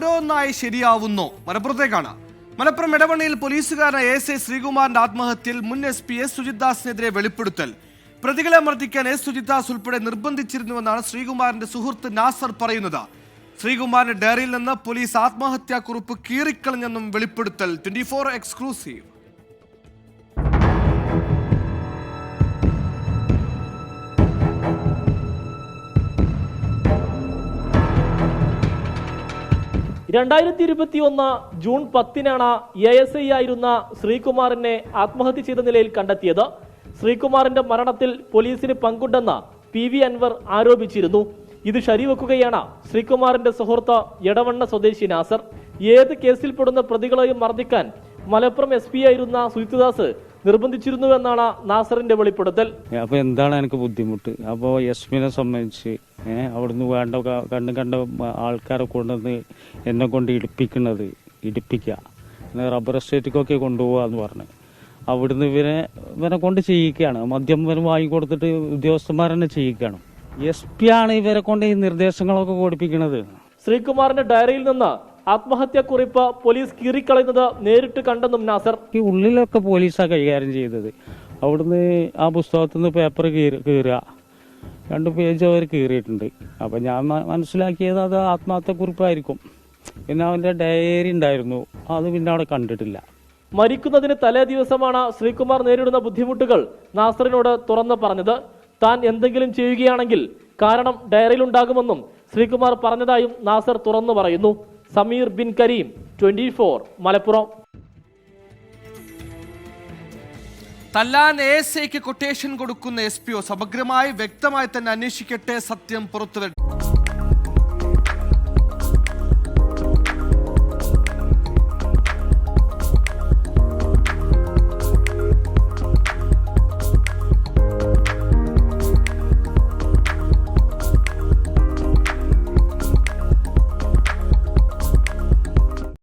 ഓരോന്നായി ശരിയാവുന്നു. മലപ്പുറത്തേക്കാണ്. മലപ്പുറം ഇടവണ്ണയിൽ പോലീസുകാരൻ ASI ശ്രീകുമാറിന്റെ ആത്മഹത്യയിൽ മുൻ SP S സുജിത്ദാസിനെതിരെ വെളിപ്പെടുത്തൽ. പ്രതികളെ മർദ്ദിക്കാൻ S സുജിത്ദാസ് ഉൾപ്പെടെ നിർബന്ധിച്ചിരുന്നുവെന്നാണ് ശ്രീകുമാറിന്റെ സുഹൃത്ത് നാസർ പറയുന്നത്. ശ്രീകുമാറിന്റെ ഡയറിയിൽ നിന്ന് പോലീസ് ആത്മഹത്യാക്കുറിപ്പ് കീറിക്കളഞ്ഞെന്നും വെളിപ്പെടുത്തൽ. 24 എക്സ്ക്ലൂസീവ്. ജൂൺ 10 ASI ആയിരുന്ന ശ്രീകുമാറിനെ ആത്മഹത്യ ചെയ്ത നിലയിൽ കണ്ടെത്തിയത്. ശ്രീകുമാറിന്റെ മരണത്തിൽ പോലീസിന് പങ്കുണ്ടെന്ന് PV അൻവർ ആരോപിച്ചിരുന്നു. ഇത് ശരിവെക്കുകയാണ് ശ്രീകുമാറിന്റെ സുഹൃത്ത് എടവണ്ണ സ്വദേശി നാസർ. ഏത് കേസിൽപ്പെടുന്ന പ്രതികളെയും മർദ്ദിക്കാൻ മലപ്പുറം SP ആയിരുന്ന സുജിത്ദാസ് നിർബന്ധിച്ചിരുന്നുവെന്നാണ് നാസറിന്റെ വെളിപ്പെടുത്തൽ. അപ്പോൾ എന്താണ് എനിക്ക് ബുദ്ധിമുട്ട്? അപ്പോൾ യസ്മിനെ സംബന്ധിച്ച് അവിടുന്ന് കണ്ട ആൾക്കാരെ കൊണ്ടുവന്ന് എന്നെ കൊണ്ട് ഇടിപ്പിക്കുക, റബ്ബർ എസ്റ്റേറ്റിക്കൊക്കെ കൊണ്ടുപോകുക എന്ന് പറഞ്ഞ് അവിടുന്ന് ഇവരെ കൊണ്ട് ചെയ്യിക്കുകയാണ്. മദ്യം ഇവരെ വാങ്ങിക്കൊടുത്തിട്ട് ഉദ്യോഗസ്ഥന്മാരെന്നെ ചെയ്യിക്കുകയാണ്. SP ആണ് ഇവരെ കൊണ്ട് ഈ നിർദ്ദേശങ്ങളൊക്കെ കൊടുപ്പിക്കുന്നത്. ശ്രീകുമാറിന്റെ ഡയറിയിൽ നിന്ന് ആത്മഹത്യാക്കുറിപ്പ് പോലീസ് കീറിക്കളയുന്നത് നേരിട്ട് കണ്ടെന്നും നാസർ. ഈ ഉള്ളിലൊക്കെ പോലീസാണ് കൈകാര്യം ചെയ്തത്. അവിടുന്ന് ആ പുസ്തകത്തിൽ നിന്ന് പേപ്പർ കീറുക, 2 പേജ് അവർ കീറിയിട്ടുണ്ട്. അപ്പം ഞാൻ മനസ്സിലാക്കിയത് അത് ആത്മഹത്യാക്കുറിപ്പായിരിക്കും. പിന്നെ അവൻ്റെ ഡയറി ഉണ്ടായിരുന്നു, അത് പിന്നെ അവിടെ കണ്ടിട്ടില്ല. മരിക്കുന്നതിന് തലേ ദിവസമാണ് ശ്രീകുമാർ നേരിടുന്ന ബുദ്ധിമുട്ടുകൾ നാസറിനോട് തുറന്നു പറഞ്ഞത്. താൻ എന്തെങ്കിലും ചെയ്യുകയാണെങ്കിൽ കാരണം ഡയറിയിലുണ്ടാകുമെന്നും ശ്രീകുമാർ പറഞ്ഞതായും നാസർ തുറന്നു പറയുന്നു. സമീർ ബിൻ കരീം, 24 മലപ്പുറം. തല്ലാൻ ASIക്ക് കൊട്ടേഷൻ കൊടുക്കുന്ന SPO സമഗ്രമായി വ്യക്തമായി തന്നെ അന്വേഷിക്കട്ടെ, സത്യം പുറത്തുവരട്ടെ.